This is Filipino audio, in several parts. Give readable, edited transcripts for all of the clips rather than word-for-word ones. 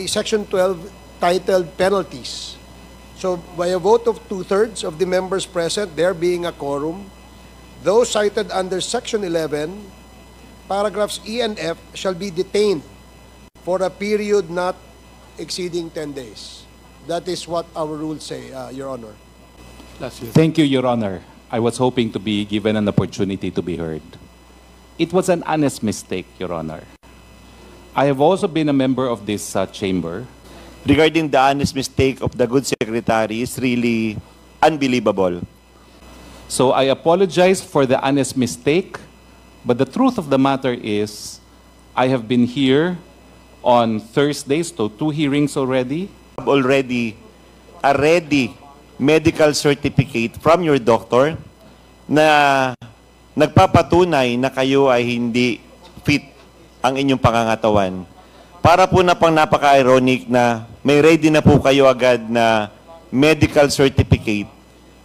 Section 12 titled Penalties. So by a vote of 2/3 of the members present, there being a quorum, those cited under Section 11, paragraphs E and F shall be detained for a period not exceeding 10 days. That is what our rules say, Your Honor. Thank you, Your Honor. I was hoping to be given an opportunity to be heard. It was an honest mistake, Your Honor. I have also been a member of this chamber. Regarding the honest mistake of the good secretary is really unbelievable. So I apologize for the honest mistake, but the truth of the matter is I have been here on Thursdays, so 2 hearings already. Already a ready medical certificate from your doctor na nagpapatunay na kayo ay hindi fit ang inyong pangangatawan. Para po na pang napaka-ironic na may ready na po kayo agad na medical certificate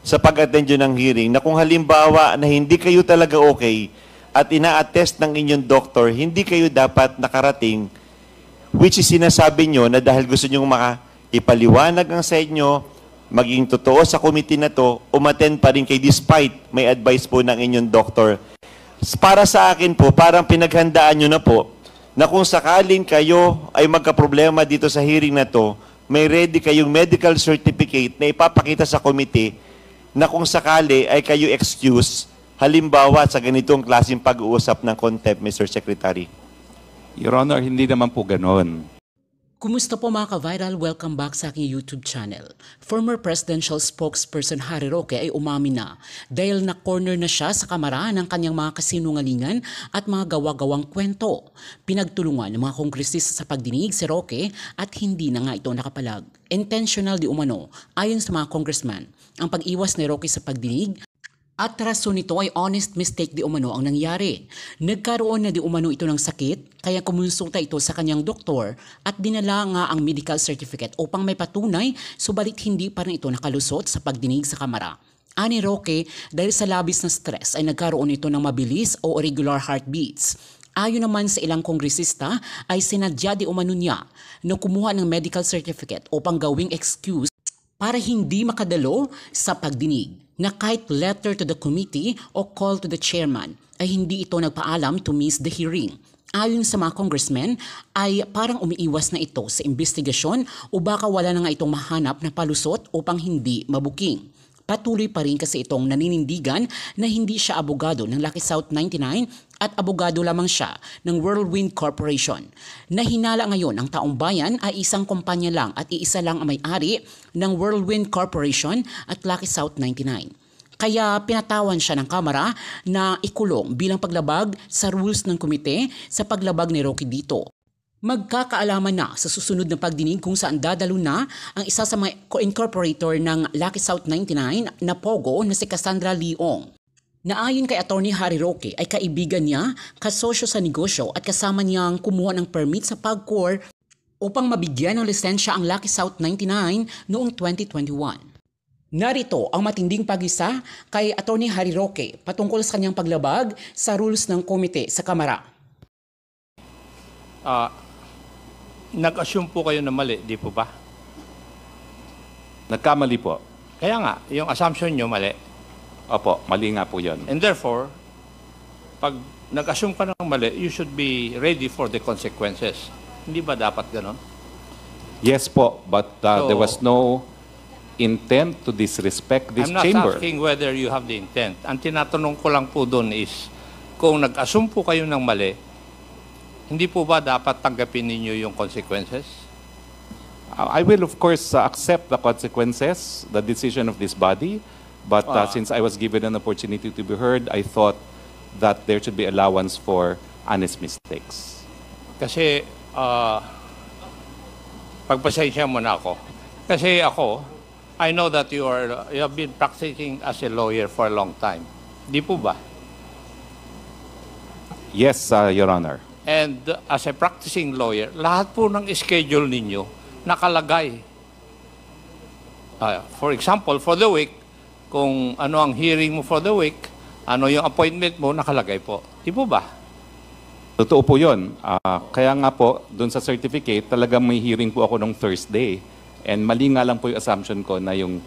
sa pag-attend nyo ng hearing na kung halimbawa na hindi kayo talaga okay at ina-attest ng inyong doktor, hindi kayo dapat nakarating, which is sinasabi nyo na dahil gusto nyo ipaliwanag ang sa inyo, maging totoo sa committee na to, umattend pa rin kayo despite may advice po ng inyong doktor. Para sa akin po, parang pinaghandaan nyo na po na kung sakaling kayo ay magkaproblema dito sa hearing na to, may ready kayong medical certificate na ipapakita sa committee na kung sakali ay kayo excuse, halimbawa sa ganitong klaseng pag-uusap ng contempt, Mr. Secretary. Your Honor, hindi naman po ganon. Kumusta po mga ka-viral? Welcome back sa aking YouTube channel. Former presidential spokesperson Harry Roque ay umamin na dahil na-corner na siya sa kamara ng kanyang mga kasinungalingan at mga gawa-gawang kwento. Pinagtulungan ng mga kongresista sa pagdinig si Roque at hindi na nga ito nakapalag. Intentional di umano, ayon sa mga congressman, ang pag-iwas ni Roque sa pagdinig at rason nito ay honest mistake di umano ang nangyari. Nagkaroon na di umano ito ng sakit, kaya kumonsulta ito sa kanyang doktor at dinala nga ang medical certificate upang may patunay, subalit hindi pa rin ito nakalusot sa pagdinig sa kamara. Ani Roque, dahil sa labis na stress ay nagkaroon ito ng mabilis o irregular heartbeats. Ayon naman sa ilang kongresista ay sinadya di umano niya na kumuha ng medical certificate upang gawing excuse para hindi makadalo sa pagdinig, na kahit letter to the committee o call to the chairman ay hindi ito nagpaalam to miss the hearing. Ayon sa mga congressmen ay parang umiiwas na ito sa investigasyon o baka wala na nga itong mahanap na palusot upang hindi mabuking. Patuloy pa rin kasi itong naninindigan na hindi siya abogado ng Lucky South 99 at abogado lamang siya ng Whirlwind Corporation. Nahinala ngayon ang Taong Bayan ay isang kumpanya lang at iisa lang ang may-ari ng Whirlwind Corporation at Lucky South 99. Kaya pinatawan siya ng Kamara na ikulong bilang paglabag sa rules ng komite sa paglabag ni Roque dito. Magkakaalaman na sa susunod na pagdinig kung saan dadalo na ang isa sa mga co-incorporator ng Lucky South 99 na Pogo na si Cassandra Leong. Na ayon kay Attorney Harry Roque ay kaibigan niya, kasosyo sa negosyo at kasama niyang kumuha ng permit sa PAGCOR upang mabigyan ng lisensya ang Lucky South 99 noong 2021. Narito ang matinding pag-isa kay Attorney Harry Roque patungkol sa kanyang paglabag sa rules ng komite sa Kamara. Nag-assume po kayo na mali, di po ba? Nagkamali po. Kaya nga, yung assumption nyo mali. Opo, mali nga po yun. And therefore, pag nag-assume ka ng mali, you should be ready for the consequences. Hindi ba dapat ganon? Yes po, but there was no intent to disrespect this chamber. I'm not asking whether you have the intent. Ang tinatanong ko lang po doon is, kung nag-assume po kayo ng mali, hindi po ba dapat tanggapin ninyo yung consequences? I will of course accept the consequences, the decision of this body, but since I was given an opportunity to be heard, I thought that there should be allowance for honest mistakes. Kasi, pagpasensya mo na ako. Kasi ako, I know that you have been practicing as a lawyer for a long time. Di po ba? Yes, Your Honor. And as a practicing lawyer, lahat po ng schedule ninyo nakalagay. For example, for the week, kung ano ang hearing mo for the week, ano yung appointment mo, nakalagay po. Di po ba? Totoo po yun. Kaya nga po, doon sa certificate, talagang may hearing po ako nung Thursday. And mali nga lang po yung assumption ko na yung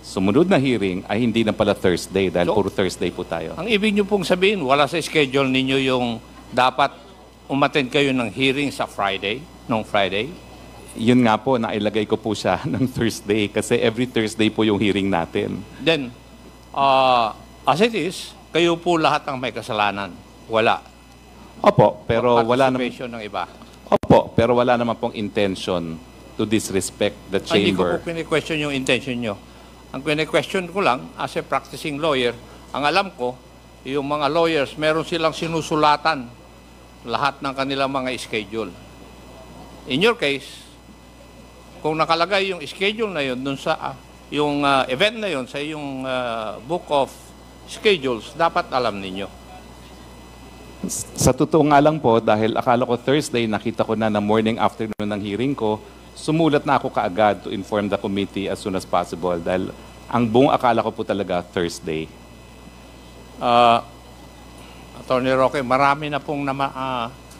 sumunod na hearing ay hindi na pala Thursday dahil So, puro Thursday po tayo. Ang ibig nyo pong sabihin, wala sa schedule ninyo yung dapat umattend kayo ng hearing sa Friday, nung Friday? Yun nga po, nailagay ko po siya ng Thursday kasi every Thursday po yung hearing natin. Then, as it is, kayo po lahat ang may kasalanan. Wala. Opo, pero wala naman. Participation ng iba. Opo, pero wala naman pong intention to disrespect the Hindi ko chamber. po question yung intention nyo. Ang question ko lang, as a practicing lawyer, ang alam ko, yung mga lawyers, meron silang sinusulatan lahat ng kanilang mga schedule. In your case, kung nakalagay yung schedule na yun, dun sa, yung event na yun, sa yung book of schedules, dapat alam ninyo. Sa totoo nga lang po, dahil akala ko Thursday, nakita ko na morning afternoon ng hearing ko, sumulat na ako kaagad to inform the committee as soon as possible dahil ang buong akala ko po talaga Thursday. Attorney Roque, marami na pong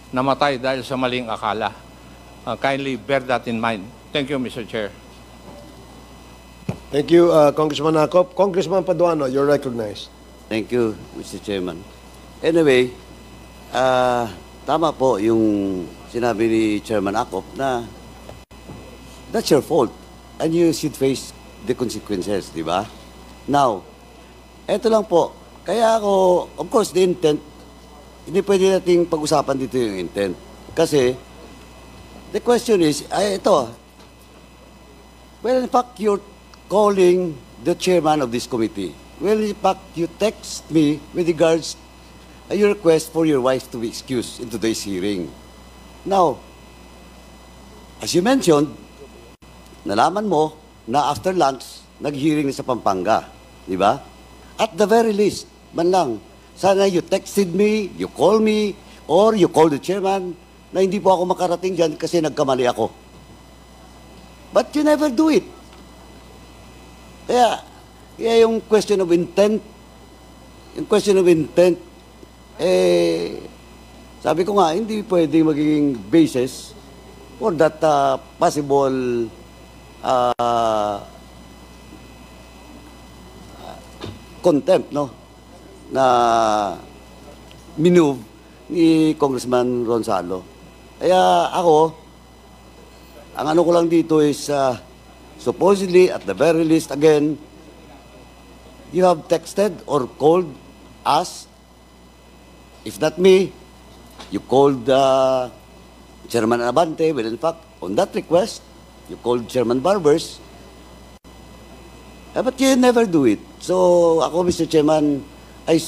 namatay dahil sa maling akala. Kindly bear that in mind. Thank you, Mr. Chair. Thank you, Congressman Acop. Congressman Paduano, you're recognized. Thank you, Mr. Chairman. Anyway, tama po yung sinabi ni Chairman Acop na that's your fault and you should face the consequences, di ba? Now, eto lang po. Kaya ako, of course, the intent, hindi pwede nating pag-usapan dito yung intent. Kasi, the question is, ito, well, in fact, you're calling the chairman of this committee. Well, in fact, you text me with regards your request for your wife to be excused in today's hearing. Now, as you mentioned, nalaman mo na after lunch, nag-hearing sa Pampanga. Di ba? At the very least, man lang, sana you texted me, you call me, or you call the chairman na hindi po ako makarating dyan kasi nagkamali ako. But you never do it. Kaya yung question of intent, sabi ko nga, hindi pwede magiging basis for that possible contempt, no? Na minove ni Congressman Ronzalo. Kaya ako, ang ano ko lang dito is supposedly, at the very least, again, you have texted or called us. If not me, you called Chairman Abante. Well, in fact, on that request, you called Chairman Barbers. But you never do it. So, ako, Mr. Chairman, I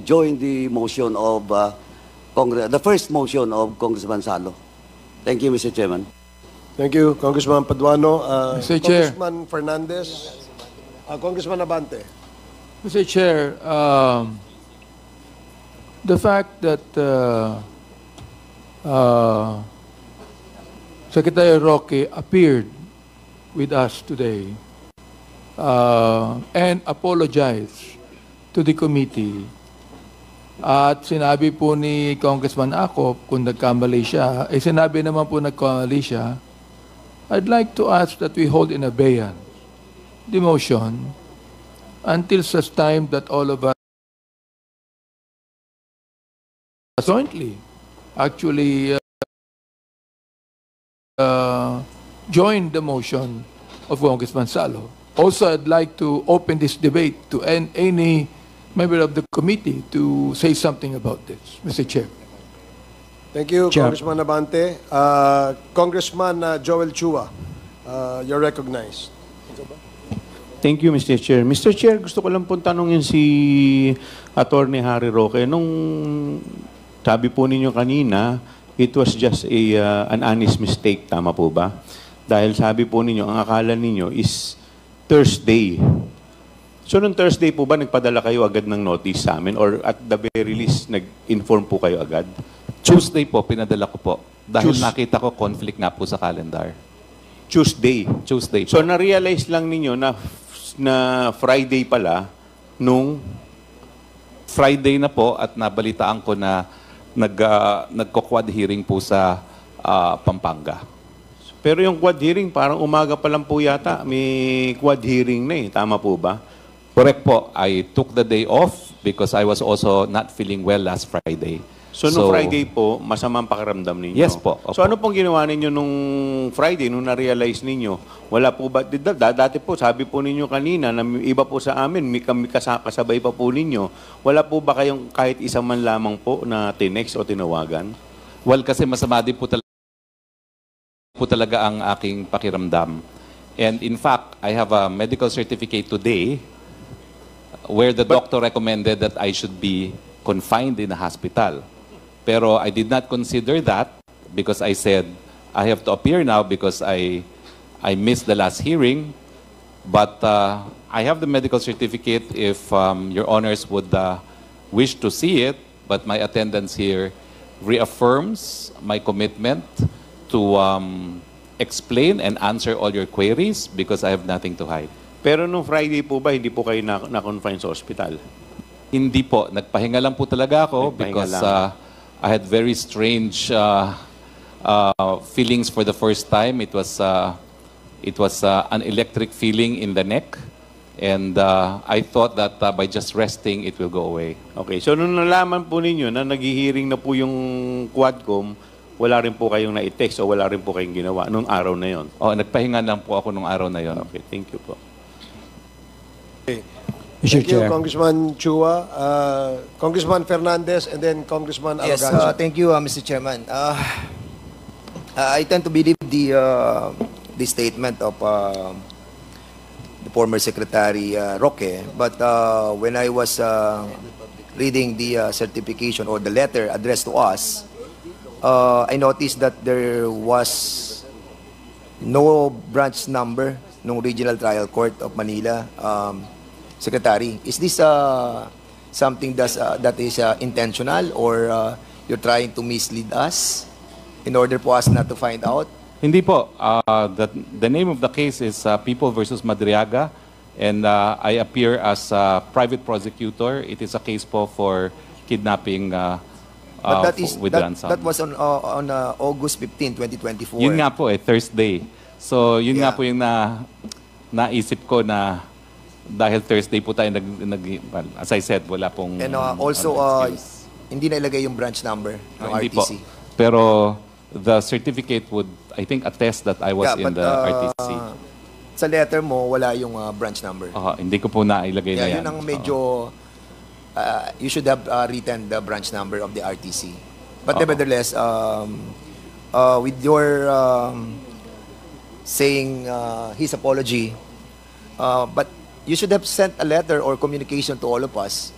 joined the motion of the first motion of Congressman Salo. Thank you, Mr. Chairman. Thank you, Congressman Paduano. Mr. Chair. Congressman Fernandez. Congressman Abante. Mr. Chair, the fact that Secretary Roque appeared with us today and apologized to the committee at sinabi po ni Congressman Acop kung nagkamali siya, sinabi naman po nagkamali siya, I'd like to ask that we hold in abeyance the motion until such time that all of us jointly actually join the motion of Congressman Salo. Also, I'd like to open this debate to any member of the committee to say something about this, Mr. Chair. Thank you, Congressman Abante. Congressman Joel Chua, you're recognized. Thank you, Mr. Chair. Mr. Chair, gusto ko lang pong tanongin si Attorney Harry Roque. Nung sabi po ninyo kanina, it was just an honest mistake. Tama po ba? Dahil sabi po ninyo, ang akala ninyo is Thursday. So, nung Thursday po ba, nagpadala kayo agad ng notice sa amin? Or at the very least, nag-inform po kayo agad? Tuesday po, pinadala ko po. Dahil nakita ko conflict nga po sa calendar. Tuesday. Tuesday po. So, na-realize lang ninyo na Friday pala nung Friday na po at nabalitaan ko na nagko-quad hearing po sa Pampanga. Pero yung quad hearing, parang umaga pa lang po yata, may quad hearing na eh. Tama po ba? Correct po. I took the day off because I was also not feeling well last Friday. So, nung Friday po, masamang pakiramdam ninyo? Yes po. Opo. So, ano pong ginawa ninyo nung Friday, nung na-realize ninyo? Wala po ba? Dati po, sabi po ninyo kanina, na iba po sa amin, may kasabay pa po ninyo. Wala po ba kayong kahit isang man lamang po na tinext o tinawagan? Well, kasi masama din po talaga ang aking pakiramdam. And in fact, I have a medical certificate today where the doctor recommended that I should be confined in a hospital. Pero I did not consider that because I said, I have to appear now because I missed the last hearing. But I have the medical certificate if your honors would wish to see it. But my attendance here reaffirms my commitment to explain and answer all your queries because I have nothing to hide. Pero nung Friday po ba, hindi po kayo na-confine sa ospital? Hindi po. Nagpahinga lang po talaga ako Nagpahinga because lang. I had very strange feelings for the first time. It was an electric feeling in the neck. And I thought that by just resting, it will go away. Okay, so nung nalaman po ninyo na naghihiring na po yung Quadcom, wala rin po kayong na-text o wala rin po kayong ginawa nung araw na yon? Oh, nagpahinga lang po ako nung araw na yon. Okay, thank you po. Thank Mr. you, Chair. Congressman Chua. Congressman Fernandez and then Congressman Yes, Arrogancia. thank you, Mr. Chairman. I tend to believe the statement of the former Secretary Roque, but when I was reading the certification or the letter addressed to us, I noticed that there was no branch number ng Regional Trial Court of Manila. Secretary, is this something that is intentional or you're trying to mislead us in order for us not to find out? Hindi po. The name of the case is People versus Madriaga, and I appear as a private prosecutor. It is a case po for kidnapping But with ransom. that was on August 15, 2024. Yun nga po Thursday. So yun nga Yeah. po yung naisip ko na dahil Thursday po tayo well, as I said, wala pong And also, excuse. hindi na ilagay yung branch number ng Hindi po. RTC. Pero the certificate would, I think, attest that I was in the RTC. Sa letter mo, wala yung branch number. Hindi ko po nailagay na Yeah, yan. yun ang medyo, you should have written the branch number of the RTC. But nevertheless, with your saying his apology, but you should have sent a letter or communication to all of us.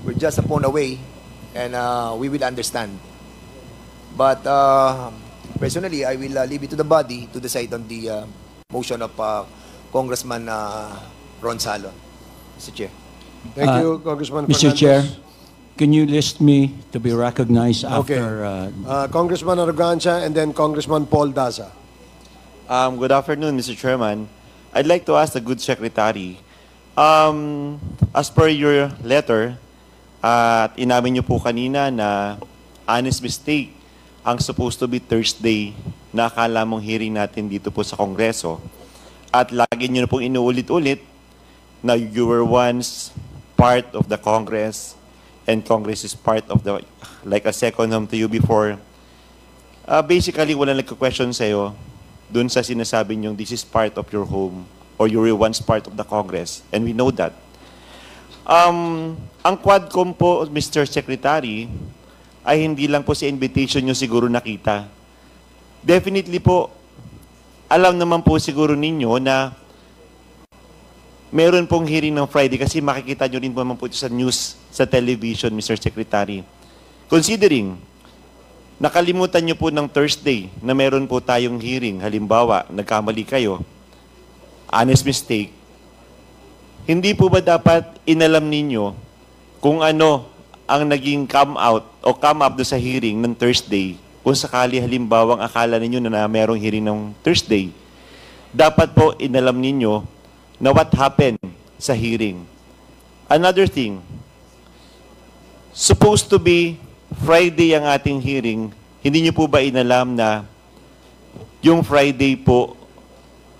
We're just a phone away, and we will understand. But personally, I will leave it to the body to decide on the motion of Congressman Ron Salon. Mr. Chair. Thank you, Congressman Mr. Fernandez. Chair, can you list me to be recognized Okay. after... Congressman Arrogancia and then Congressman Paul Daza. Good afternoon, Mr. Chairman. I'd like to ask the good secretary, as per your letter, at inamin niyo po kanina na honest mistake ang supposed to be Thursday na akala mong hearing natin dito po sa Kongreso. At lagi niyo na pong inuulit-ulit na you were once part of the Congress and Congress is part of the, like a second home to you before. Basically, walang nagka-question sa'yo dun sa sinasabi niyong this is part of your home or you were once part of the Congress. And we know that. Ang Quadcom po, Mr. Secretary, ay hindi lang po sa invitation niyo siguro nakita. Definitely po, alam naman po siguro ninyo na meron pong hearing ng Friday kasi makikita nyo rin po naman po ito sa news, sa television, Mr. Secretary. Considering, nakalimutan nyo po ng Thursday na meron po tayong hearing, halimbawa, nagkamali kayo, honest mistake, hindi po ba dapat inalam ninyo kung ano ang naging come up do sa hearing ng Thursday kung sakali halimbawang akala ninyo na merong hearing ng Thursday? Dapat po inalam ninyo na what happened sa hearing. Another thing, supposed to be Friday ang ating hearing, hindi niyo po ba inalam na yung Friday po,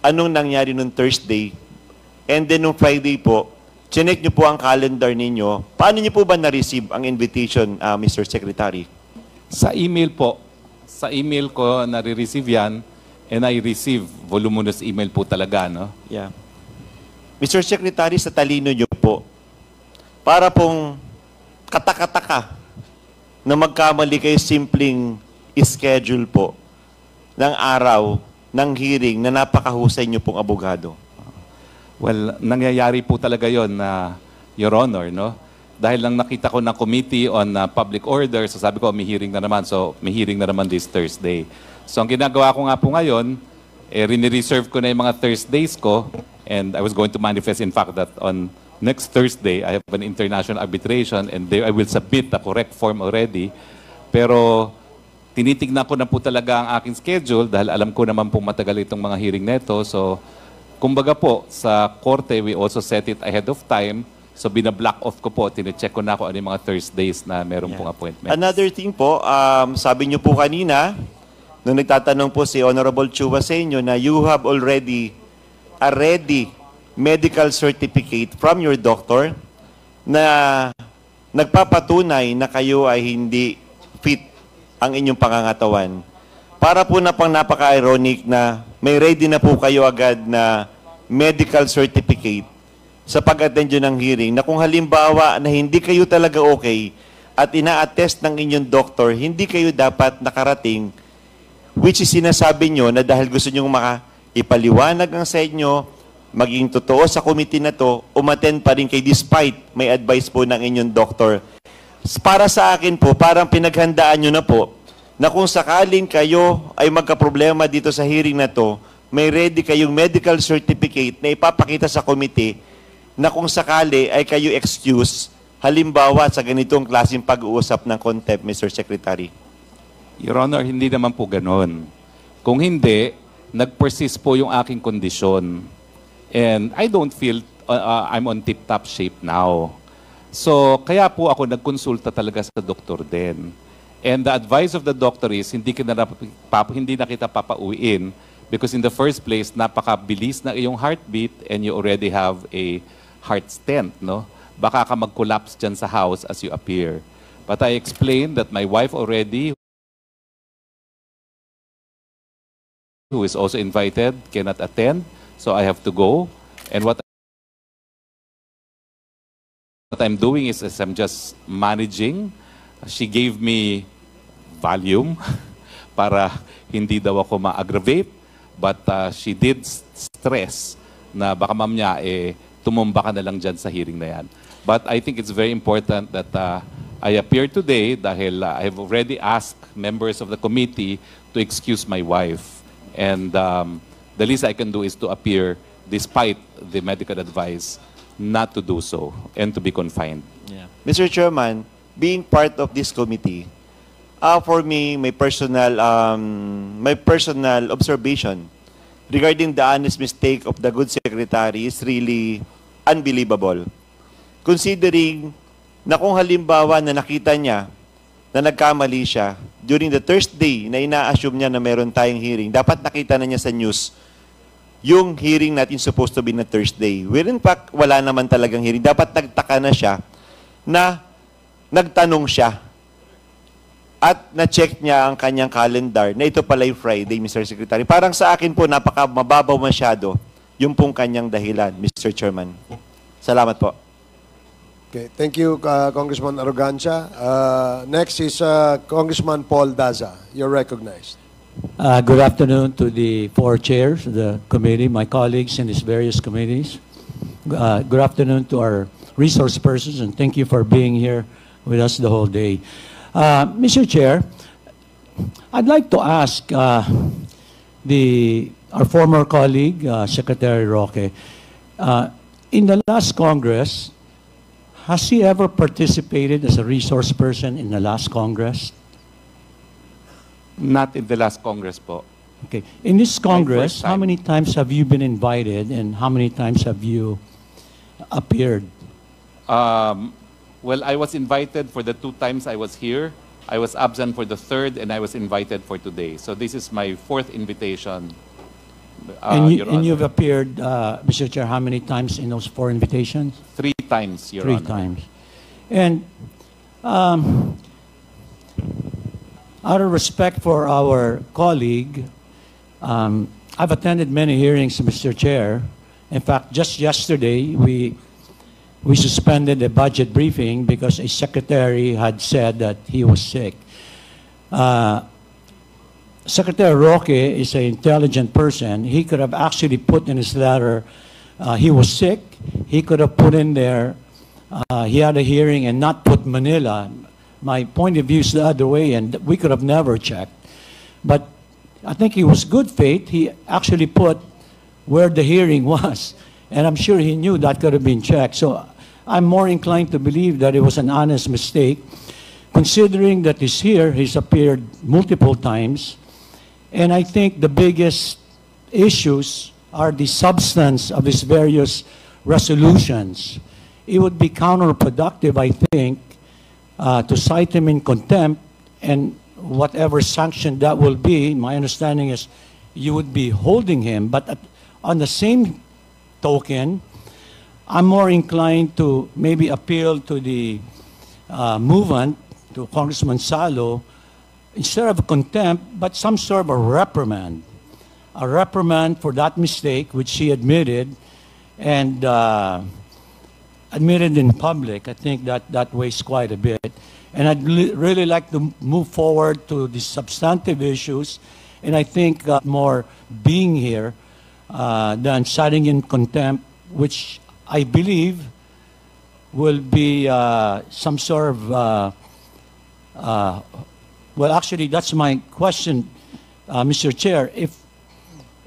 anong nangyari nung Thursday? And then nung Friday po, chinek niyo po ang calendar ninyo. Paano niyo po ba na-receive ang invitation, Mr. Secretary? Sa email po. Sa email ko, nare-receive yan. And I receive voluminous email po talaga, no? Yeah. Mr. Secretary, sa talino niyo po, para pong katakataka na magkamali kayo simpleng schedule po ng araw ng hearing na napakahusay niyo pong abogado. Well, nangyayari po talaga yon na, Your Honor, no? Dahil lang nakita ko na Committee on Public Order, so sabi ko, may hearing na naman. So, may hearing na naman this Thursday. So, ang ginagawa ko nga po ngayon, rini-reserve ko na yung mga Thursdays ko, and I was going to manifest, in fact, that on next Thursday, I have an international arbitration, and there I will submit the correct form already. Pero, tinitignan ko na po talaga ang aking schedule, dahil alam ko naman po matagal itong mga hearing neto. So, kumbaga po, sa korte, we also set it ahead of time. So, bina-block off ko po, tine-check ko na kung ano yung mga Thursdays na meron pong appointment. Another thing po, sabi niyo po kanina, nung nagtatanong po si Honorable Chua sa inyo na you have already a ready medical certificate from your doctor na nagpapatunay na kayo ay hindi fit ang inyong pangangatawan. Para po na pang napaka-ironic na may ready na po kayo agad na medical certificate sa pag-attend nyo ng hearing na kung halimbawa na hindi kayo talaga okay at ina-attest ng inyong doktor, hindi kayo dapat nakarating, which is sinasabi nyo na dahil gusto nyo ipaliwanag ang sa inyo, maging totoo sa committee na to, umattend pa rin kayo despite may advice po ng inyong doktor. Para sa akin po, parang pinaghandaan nyo na po na kung sakaling kayo ay magkaproblema dito sa hearing na to, may ready kayong medical certificate na ipapakita sa committee na kung sakali ay kayo excuse, halimbawa sa ganitong klaseng pag-uusap ng contempt, Mr. Secretary. Your Honor, hindi naman po ganon. Kung hindi, nag-persist po yung aking kondisyon. And I don't feel I'm on tip-top shape now. So, kaya po ako nagkonsulta talaga sa doktor din. And the advice of the doctor is, hindi na kita papauwiin because in the first place, napakabilis na iyong heartbeat and you already have a heart stent, no? Baka ka mag-collapse dyan sa house as you appear. But I explained that my wife already, who is also invited, cannot attend, so I have to go. And what I'm doing is I'm just managing. She gave me Valium para hindi daw ako ma-aggravate, but she did stress na baka mamaya tumumba ka na lang dyan sa hearing na yan. But I think it's very important that I appear today dahil I have already asked members of the committee to excuse my wife. And the least I can do is to appear despite the medical advice not to do so and to be confined. Yeah. Mr. Chairman, being part of this committee, for me, my personal observation regarding the honest mistake of the good secretary is really unbelievable. Considering na kung halimbawa na nakita niya na nagkamali siya during the Thursday na ina-assume niya na meron tayong hearing, dapat nakita na niya sa news yung hearing natin supposed to be na Thursday. Where in fact, wala naman talagang hearing. Dapat nagtaka na siya na nagtanong siya at na-check niya ang kanyang calendar na ito pala yung Friday, Mr. Secretary. Parang sa akin po, napaka-mababaw masyado yung pong kanyang dahilan, Mr. Chairman. Salamat po. Okay, thank you, Congressman Arrogancia. Next is Congressman Paul Daza. You're recognized. Good afternoon to the four chairs of the committee, my colleagues in these various committees. Good afternoon to our resource persons, and thank you for being here with us the whole day. Mr. Chair, I'd like to ask our former colleague, Secretary Roque, in the last Congress, has he ever participated as a resource person in the last Congress? Not in the last Congress po. Okay. In this Congress, how many times have you been invited and how many times have you appeared? Well, I was invited for the 2 times I was here, I was absent for the third, and I was invited for today. So this is my fourth invitation. Your And you've Honor. appeared, Mr. Chair, how many times in those 4 invitations? 3 times, Your Three Honor. times. And out of respect for our colleague, I've attended many hearings, Mr. Chair. In fact, just yesterday, we suspended a budget briefing because a secretary had said that he was sick. Secretary Roque is an intelligent person. He could have actually put in his letter, he was sick. He could have put in there, he had a hearing and not put Manila. My point of view is the other way, and we could have never checked. But I think he was good faith. He actually put where the hearing was, and I'm sure he knew that could have been checked. So I'm more inclined to believe that it was an honest mistake, considering that he's here, he's appeared multiple times, and I think the biggest issues are the substance of his various resolutions. It would be counterproductive, I think, to cite him in contempt, and whatever sanction that will be, my understanding is you would be holding him. But on the same token, I'm more inclined to maybe appeal to the movement, to Congressman Salo, instead of contempt, but some sort of a reprimand for that mistake, which he admitted, and admitted in public. I think that weighs quite a bit. And I'd really like to move forward to the substantive issues, and I think more being here than citing in contempt, which I believe will be some sort of, well, actually, that's my question, Mr. Chair.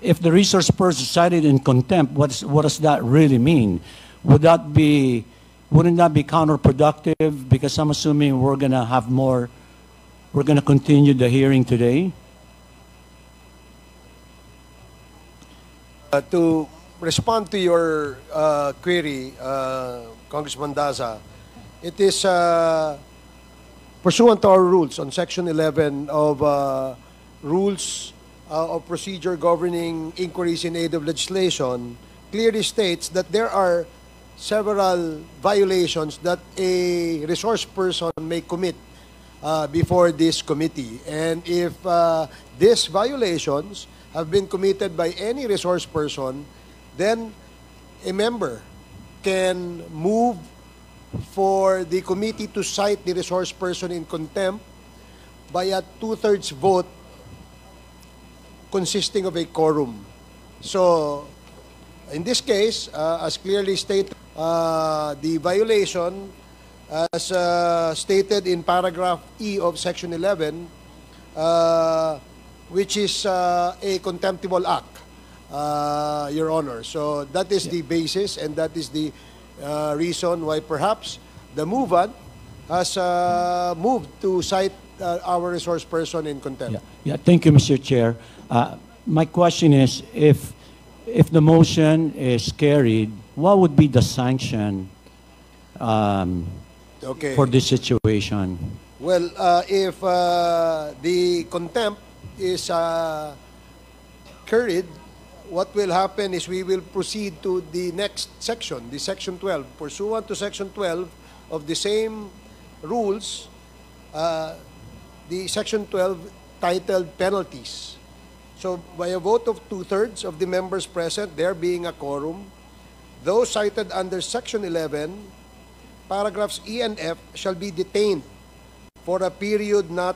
If the resource person cited in contempt, what does that really mean? Wouldn't that be counterproductive? Because I'm assuming we're going to continue the hearing today. To respond to your query, Congressman Daza, it is pursuant to our rules on Section 11 of Rules of Procedure Governing Inquiries in Aid of Legislation, clearly states that there are several violations that a resource person may commit before this committee. And if these violations have been committed by any resource person, then a member can move for the committee to cite the resource person in contempt by a 2/3 vote consisting of a quorum. So, in this case, as clearly stated, the violation, as stated in paragraph E of Section 11, which is a contemptible act, Your Honor. So that is the basis, and that is the reason why perhaps the movant has moved to cite our resource person in contempt. Yeah. Thank you, Mr. Chair. My question is, if the motion is carried, what would be the sanction for this situation? Well, if the contempt is carried, what will happen is we will proceed to the next section, the Section 12. Pursuant to Section 12 of the same rules, the Section 12 titled Penalties. So by a vote of 2/3 of the members present, there being a quorum, those cited under Section 11, paragraphs E and F shall be detained for a period not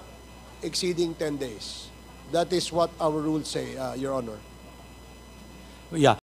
exceeding 10 days. That is what our rules say, Your Honor. Yeah.